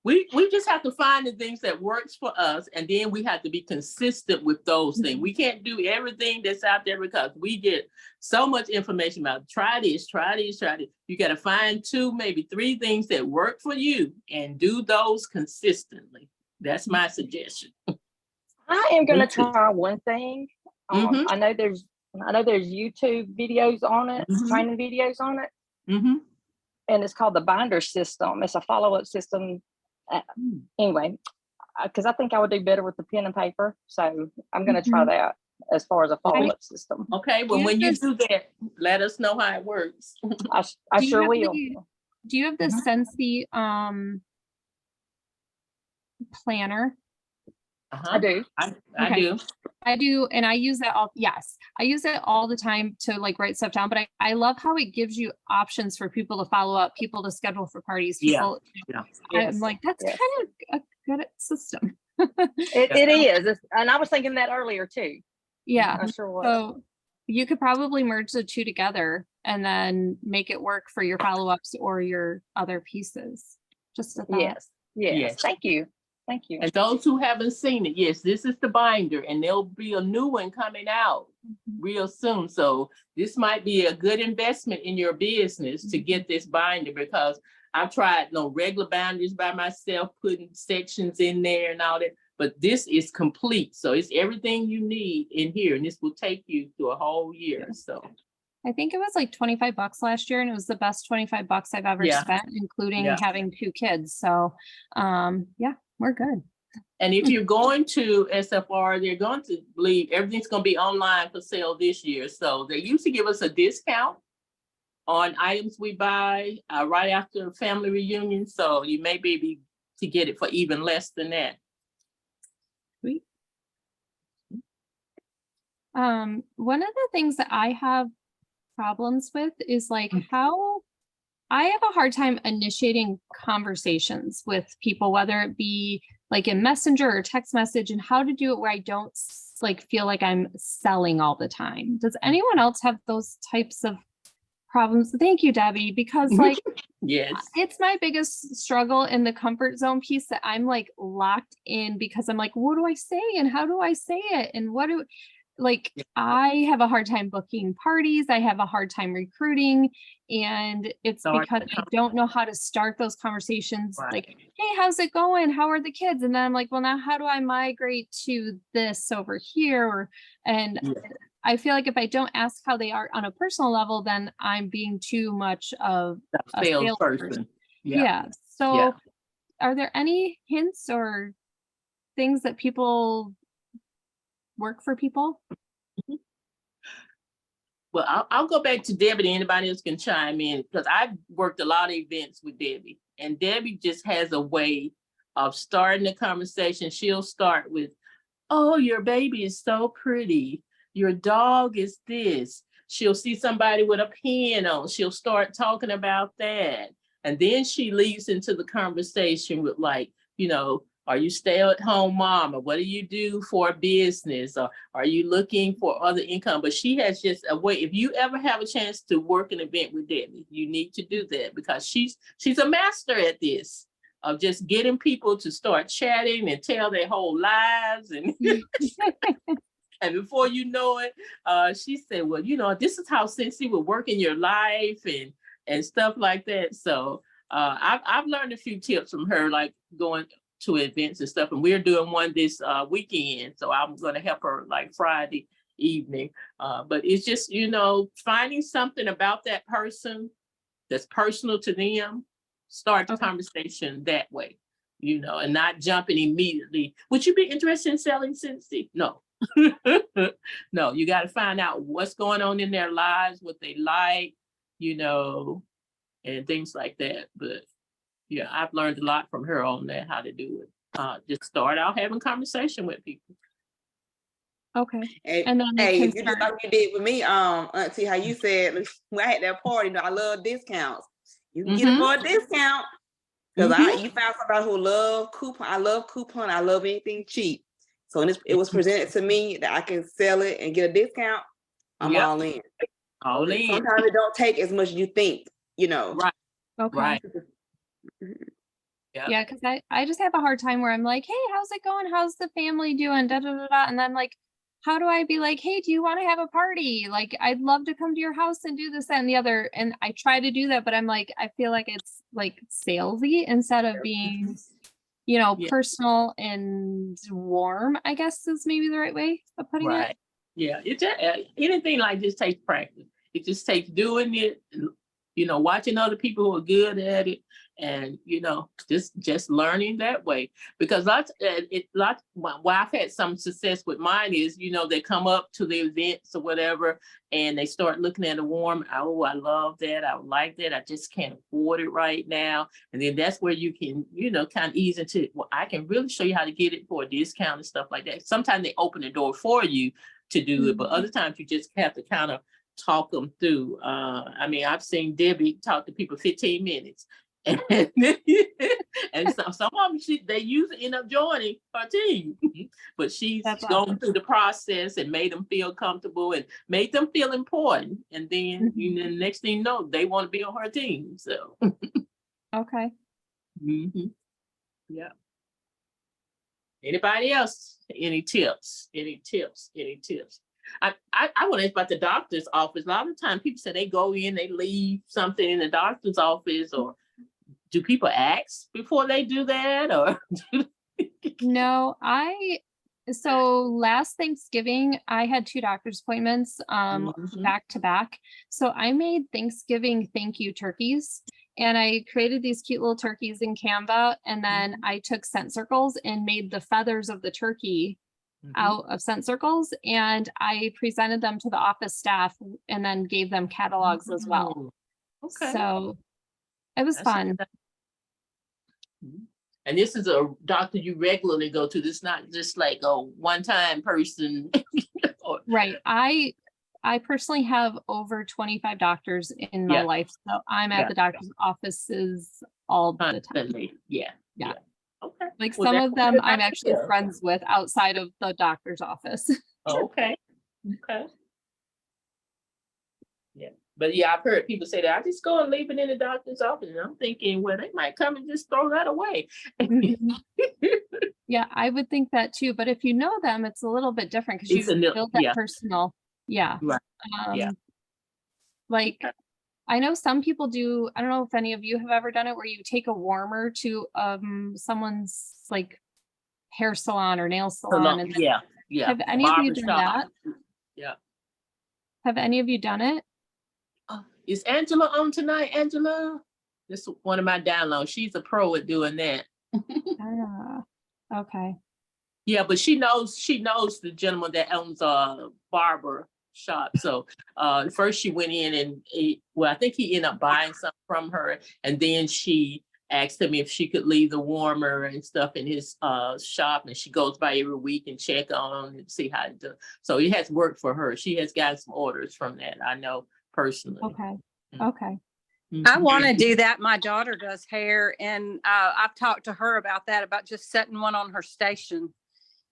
We just have to find the things that works for us, and then we have to be consistent with those things. We can't do everything that's out there because we get so much information about try this, try this, try this. You got to find 2, maybe 3 things that work for you and do those consistently. That's my suggestion. I am going to Me too. try one thing. Mhm. I know there's YouTube videos on it, Mhm. training videos on it, Mm-hmm. and it's called the binder system. It's a follow-up system. Anyway, because I think I would do better with the pen and paper. So I'm going to try that as far as a follow-up system. Okay, well, Yeah, when you this- do that, let us know how it works. I Do you sure have will. Do you have the Sensi planner? Uh-huh. I do. I Okay. do. I do, and I use that all, yes, I use it all the time to like write stuff down, but I love how it gives you options for people to follow up, people to schedule for parties, Yeah, people. yeah. Yes, I'm like, that's yes. kind of a good system. It is. And I was thinking that earlier too. Yeah, I sure was. so you could probably merge the 2 together and then make it work for your follow-ups or your other pieces. Just a thought. Yes. Yes. Thank you. Thank you. And those who haven't seen it, yes, this is the binder, and there'll be a new one coming out real soon. So this might be a good investment in your business to get this binder, because I've tried regular binders by myself, putting sections in there and all that, but this is complete. So it's everything you need in here, and this will take you through a whole year. So I think it was like $25 last year, and it was the best $25 I've ever Yeah. spent, including Yeah. having 2 kids. So, yeah, we're good. And if you're going to SFR, they're going to believe everything's going to be online for sale this year. So they used to give us a discount on items we buy right after family reunion. So you may be able to get it for even less than that. Sweet. One of the things that I have problems with is like how I have a hard time initiating conversations with people, whether it be like in Messenger or text message, and how to do it where I don't like feel like I'm selling all the time. Does anyone else have those types of problems? Thank you, Debbie, because like Yes. it's my biggest struggle in the comfort zone piece, that I'm like locked in because I'm like, what do I say and how do I say it and what do like I have a hard time booking parties. I have a hard time recruiting, and it's because I don't know how to start those conversations. Right. Like, hey, how's it going? How are the kids? And then I'm like, well, now how do I migrate to this over here? And I feel like if I don't ask how they are on a personal level, then I'm being too much of a salesperson. Yeah. So are there any hints or things that people work for people? Well, I'll go back to Debbie, and anybody else can chime in, because I've worked a lot of events with Debbie, and Debbie just has a way of starting the conversation. She'll start with, oh, your baby is so pretty. Your dog is this. She'll see somebody with a pen on. She'll start talking about that. And then she leads into the conversation with like, are you stay-at-home mom, or what do you do for a business, or are you looking for other income? But she has just a way. If you ever have a chance to work an event with Debbie, you need to do that, because she's a master at this, of just getting people to start chatting and tell their whole lives. And and before you know it, she said, well, this is how Sensi would work in your life and stuff like that. So I've learned a few tips from her, like going to events and stuff, and we're doing one this weekend, so I'm going to help her like Friday evening, but it's just finding something about that person that's personal to them, start the conversation that way, and not jumping immediately. Would you be interested in selling Sensi? No. No, you got to find out what's going on in their lives, what they like, and things like that. But yeah, I've learned a lot from her on that, how to do it. Just start out having conversation with people. Okay. Hey, And then if you just like you did with me, Auntie, how you said when I had that party, I love discounts. You can get it for a discount. Because you found somebody who love coupon. I love coupon. I love anything cheap. So when it was presented to me that I can sell it and get a discount, I'm all in. All in. Sometimes it don't take as much as you think, you know. Right. Okay. Right. Yeah, because I just have a hard time where I'm like, hey, how's it going? How's the family doing? Da da da da. And then like, how do I be like, hey, do you want to have a party? Like, I'd love to come to your house and do this, that, and the other. And I try to do that, but I'm like, I feel like it's like salesy instead of being, Yeah. personal and warm, I guess is maybe the right way of putting Right. it. Yeah. It just, anything like this takes practice. It just takes doing it, watching other people who are good at it, and just learning that way. Because why I've had some success with mine is, they come up to the events or whatever, and they start looking at a warm. Oh, I love that. I like that. I just can't afford it right now. And then that's where you can, kind of ease into it. Well, I can really show you how to get it for a discount and stuff like that. Sometimes they open the door for you to do it, but other times you just have to kind of talk them through. I've seen Debbie talk to people 15 minutes. And some of them, they usually end up joining her team, but she's gone through the process and made them feel comfortable and made them feel important. And then the next thing you know, they want to be on her team. So Okay. Yeah. Anybody else? Any tips? I want to ask about the doctor's office. A lot of times people say they go in, they leave something in the doctor's office, or do people ask before they do that? Or No, so last Thanksgiving, I had 2 doctor's appointments back to back. So I made Thanksgiving thank you turkeys, and I created these cute little turkeys in Canva. And then I took scent circles and made the feathers of the turkey out of scent circles, and I presented them to the office staff and then gave them catalogs as well. Okay. So it was fun. And this is a doctor you regularly go to. This is not just like a one-time person. Right. I personally have over 25 doctors in my life. So I'm at the doctor's offices all the time. Yeah. Okay. Like Well, some that's of them good I'm actually idea. friends with outside of the doctor's office. Okay. Yeah. But yeah, I've heard people say that I just go and leave it in the doctor's office. And I'm thinking, well, they might come and just throw that away. Yeah, I would think that too. But if you know them, it's a little bit different because you build that personal. Yeah. Right. Like I know some people do. I don't know if any of you have ever done it where you take a warmer to someone's like hair salon or nail salon. And Yeah. Have any of you done that? Yeah. Have any of you done it? Is Angela on tonight, Angela? This is one of my downloads. She's a pro at doing that. Okay. Yeah, but she knows the gentleman that owns a barber shop. So first she went in and I think he ended up buying something from her, and then she asked him if she could leave the warmer and stuff in his shop, and she goes by every week and check on and see how it does. So it has worked for her. She has gotten some orders from that, I know personally. Okay. I want to do that. My daughter does hair, and I've talked to her about that, about just setting one on her station.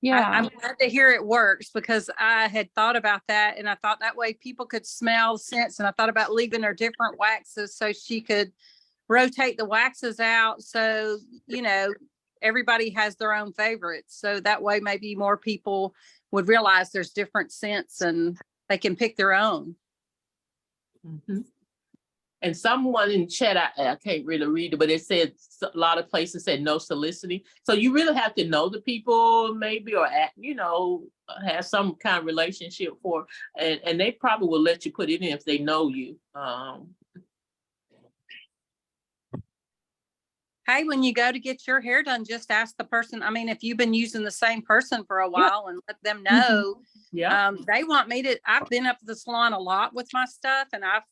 Yeah. I'm glad to hear it works, because I had thought about that, and I thought that way people could smell scents, and I thought about leaving her different waxes so she could rotate the waxes out. So, everybody has their own favorites. So that way maybe more people would realize there's different scents and they can pick their own. And someone in chat, I can't really read it, but it said a lot of places said no soliciting. So you really have to know the people maybe, or have some kind of relationship and they probably will let you put it in if they know you. Hey, when you go to get your hair done, just ask the person. I mean, if you've been using the same person for a while, and let them know. They want me to. I've been up to the salon a lot with my stuff, and I've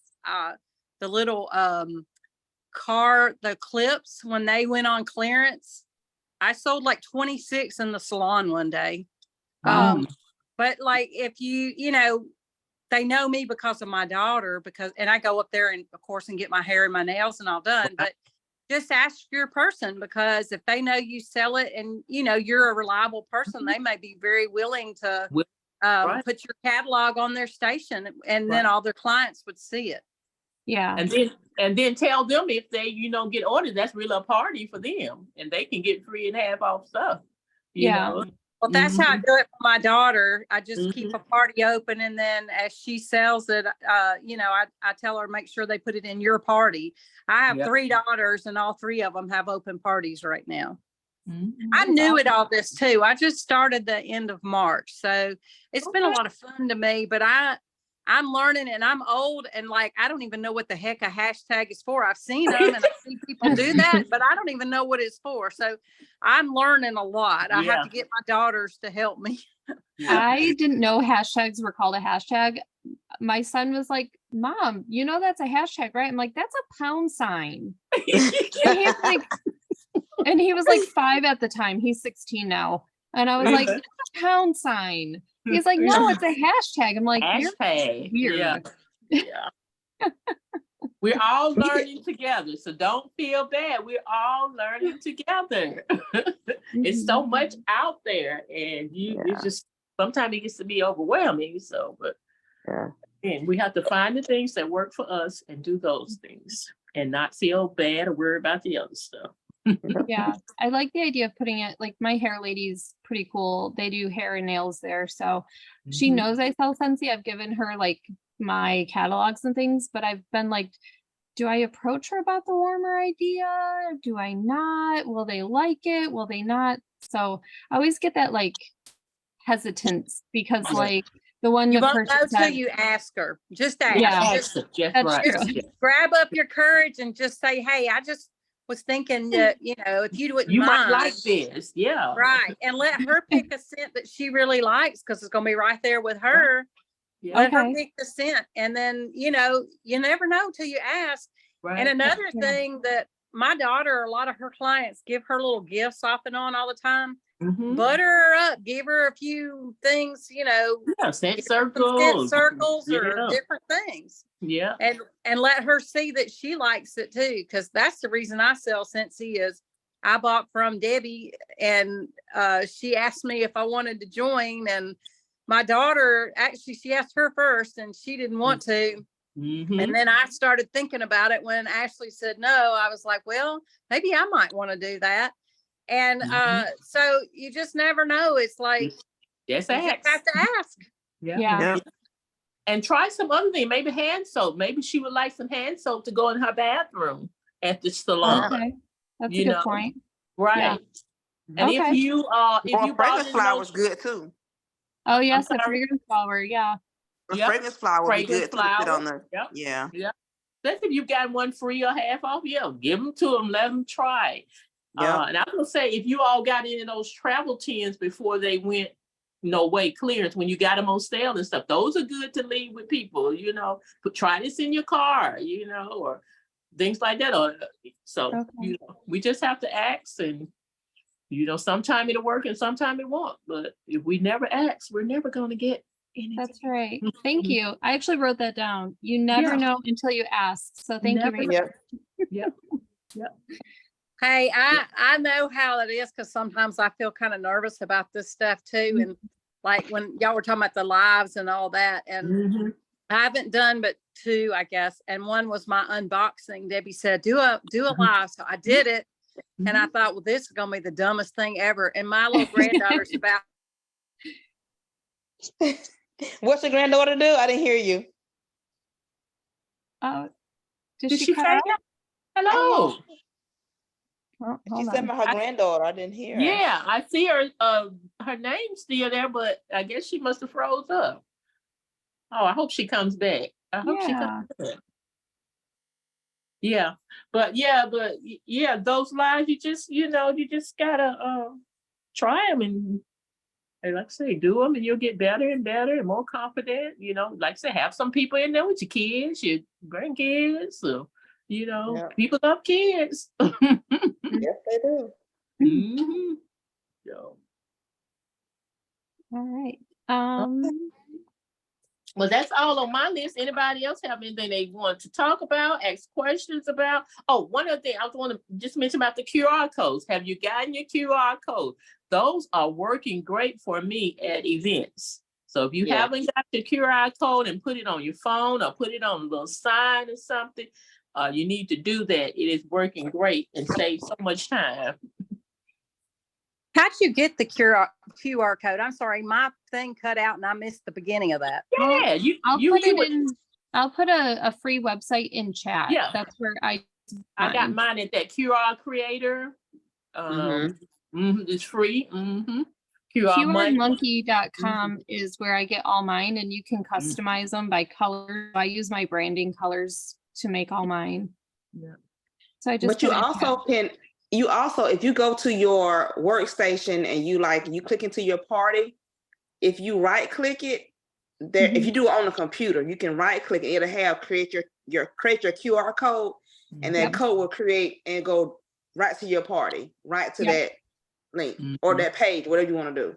the little the clips, when they went on clearance, I sold like 26 in the salon one day. But like, if they know me because of my daughter, and I go up there and of course and get my hair and my nails and all done, but just ask your person, because if they know you sell it and you're a reliable person, they may be very willing to Right. put your catalog on their station, and then Right. all their clients would see it. Yeah. And then tell them if they, get orders, that's really a party for them and they can get free and half off stuff. You Yeah. know? Well, that's how I do it for my daughter. I just keep Mhm. a party open, and then as she sells it, I tell her, make sure they put it in your party. I have Yep. 3 daughters, and all 3 of them have open parties right now. Mhm. I knew it all this too. I just started the end of March. So it's been a Okay. lot of fun to me, but I'm learning, and I'm old, and like, I don't even know what the heck a hashtag is for. I've seen them and I see people do that, but I don't even know what it's for. So I'm learning a lot. I have Yeah. to get my daughters to help me. Yeah. I didn't know hashtags were called a hashtag. My son was like, Mom, that's a hashtag, right? I'm like, that's a pound sign. And he's like, and he was like 5 at the time. He's 16 now. And I was like, Yeah. it's a pound sign. He's like, no, it's a hashtag. I'm like, you're Hashtag. weird. Yeah. Yeah. We're all learning together. So don't feel bad. We're all learning together. It's so much out there, and it's just sometimes it gets to be overwhelming. So, but and we have to find the things that work for us and do those things and not feel bad or worry about the other stuff. Yeah, I like the idea of putting it like my hair lady's pretty cool. They do hair and nails there. So she Mhm. knows I sell Scentsy. I've given her like my catalogs and things, but I've been like, do I approach her about the warmer idea? Do I not? Will they like it? Will they not? So I always get that like hesitance because Yeah. like the one You that won't know purchased till that, you ask her. Just ask. Yeah. Just Just That's right. true. Yeah. grab up your courage and just say, hey, I just was thinking that, if you wouldn't You might mind. like this. Yeah. Right. And let her pick a scent that she really likes, because it's going to be right there with her. Yeah. Let her Okay. pick the scent. And then, you never know till you ask. Right. And another Yeah. thing that my daughter, a lot of her clients give her little gifts off and on all the time. Mhm. Butter her up, give her a few things, Yeah, scent give her some circles. scent circles or Yeah. different things. Yeah. And let her see that she likes it too, because that's the reason I sell Scentsy is I bought from Debbie, and she asked me if I wanted to join, and my daughter actually, she asked her first and she didn't want to. Mhm. And then I started thinking about it when Ashley said no. I was like, well, maybe I might want to do that. And so you just never know. It's like Just you just ask. have to ask. Yeah. Yeah. And try some other thing, maybe hand soap. Maybe she would like some hand soap to go in her bathroom at the salon. Okay. That's a You good know. point. Right. And Okay. if you Or brought fragrance in flower those is good too. Oh yes, a sorry? fragrance flower. Yeah. A Yep. fragrance flower would be Fragrance good too to put flower. on the. Yep. Yeah. Especially if you've got one free or half off, give them to them, let them try. Yeah. And I was gonna say, if you all got any of those travel tins before they went way clearance, when you got them on sale and stuff, those are good to leave with people, but try this in your car, or things like that. Or so, Okay. we just have to ask, and sometime it'll work and sometime it won't. But if we never ask, we're never gonna get anything. That's right. Thank you. I actually wrote that down. You never Yeah. know until you ask. So thank you. Never Rachel. Yep. Hey, I know how it is, because sometimes I feel kind of nervous about this stuff too. And like when y'all were talking about the lives and all that, and Mhm. I haven't done but 2, I guess. And one was my unboxing. Debbie said, do a live. So I did it. And I thought, well, this is going to be the dumbest thing ever. And my little granddaughter's about, What's your granddaughter do? I didn't hear you. Did Did she she cut say out? that? Hello. Oh, She hold said on. about her granddaughter. I didn't hear her. Yeah, I see her. Her name's still there, but I guess she must have froze up. Oh, I hope she comes back. I hope she comes back. Yeah, but those lives, you just gotta try them and like I say, do them, and you'll get better and better and more confident. Like I say, have some people in there with your kids, your grandkids, so Yeah. people love kids. Yes, they do. Mhm. So, All right. well, that's all on my list. Anybody else have anything they want to talk about, ask questions about? Oh, one other thing I want to just mention about the QR codes. Have you gotten your QR code? Those are working great for me at events. So if you Yeah. haven't got the QR code and put it on your phone or put it on a little sign or something, you need to do that. It is working great and saves so much time. How'd you get the QR code? I'm sorry, my thing cut out and I missed the beginning of that. Yeah, I'll put a free website in chat. Yeah. That's where I got mine at that QR creator. It's free. QR Monkey. QRmonkey.com is where I get all mine, and you can customize them by color. I use my branding colors to make all mine. Yeah. So I just But you also if you go to your workstation and you click into your party, if you right click it, there if you do it on the computer, you can right click it, it'll have create your QR code, and that code will create and go right to your party, right to that link or that page, whatever you want to do.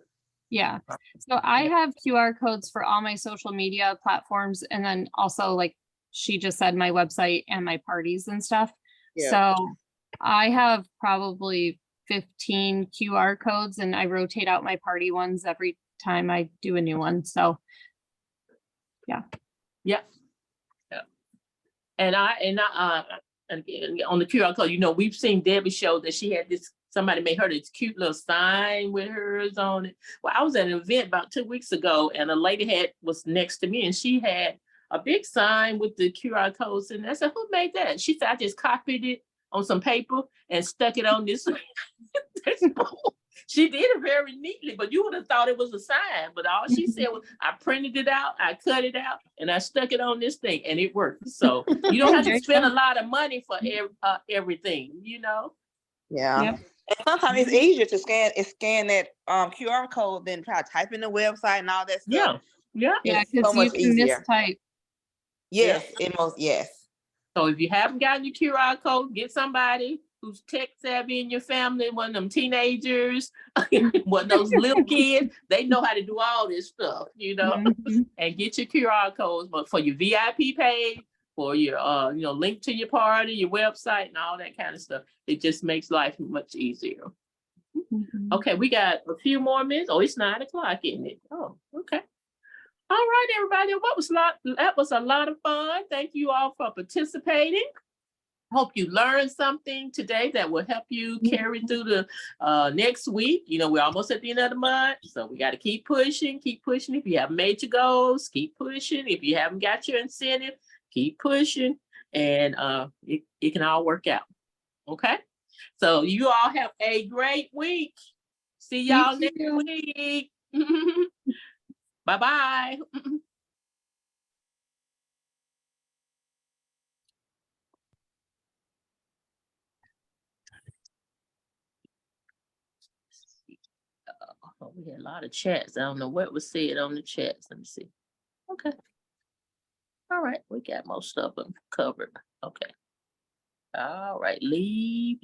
Yeah. So I have QR codes for all my social media platforms, and then also, like she just said, my website and my parties and stuff. Yeah. So I have probably 15 QR codes, and I rotate out my party ones every time I do a new one. So yeah. And on the QR code, we've seen Debbie show that she had somebody made her this cute little sign with hers on it. Well, I was at an event about 2 weeks ago, and a lady was next to me, and she had a big sign with the QR codes. And I said, "Who made that?" She said, "I just copied it on some paper and stuck it on this." She did it very neatly, but you would have thought it was a sign. But all she said was, "I printed it out, I cut it out, and I stuck it on this thing, and it worked." So you don't have to spend a lot of money for everything, Yeah. Yep. And sometimes it's easier to scan that QR code than try to type in the website and all that stuff. Yeah. Yeah, It's so because much you can easier. mistype. Yes, So if you haven't gotten your QR code, get somebody who's tech savvy in your family, one of them teenagers, one of those little kids. They know how to do all this stuff, and get your QR codes. But for your VIP page, for your link to your party, your website, and all that kind of stuff, it just makes life much easier. Okay, we got a few more minutes. Oh, it's 9 o'clock, isn't it? Oh, okay. All right, everybody. That was a lot of fun. Thank you all for participating. Hope you learned something today that will help you carry through the next week. We're almost at the end of the month, so we got to keep pushing. If you have made your goals, keep pushing. If you haven't got your incentive, keep pushing, and it can all work out. Okay? So you all have a great week. See y'all next week. Bye-bye. We had a lot of chats. I don't know what was said on the chats. Let me see. Okay. All right. We got most of them covered. Okay. All right. Leave.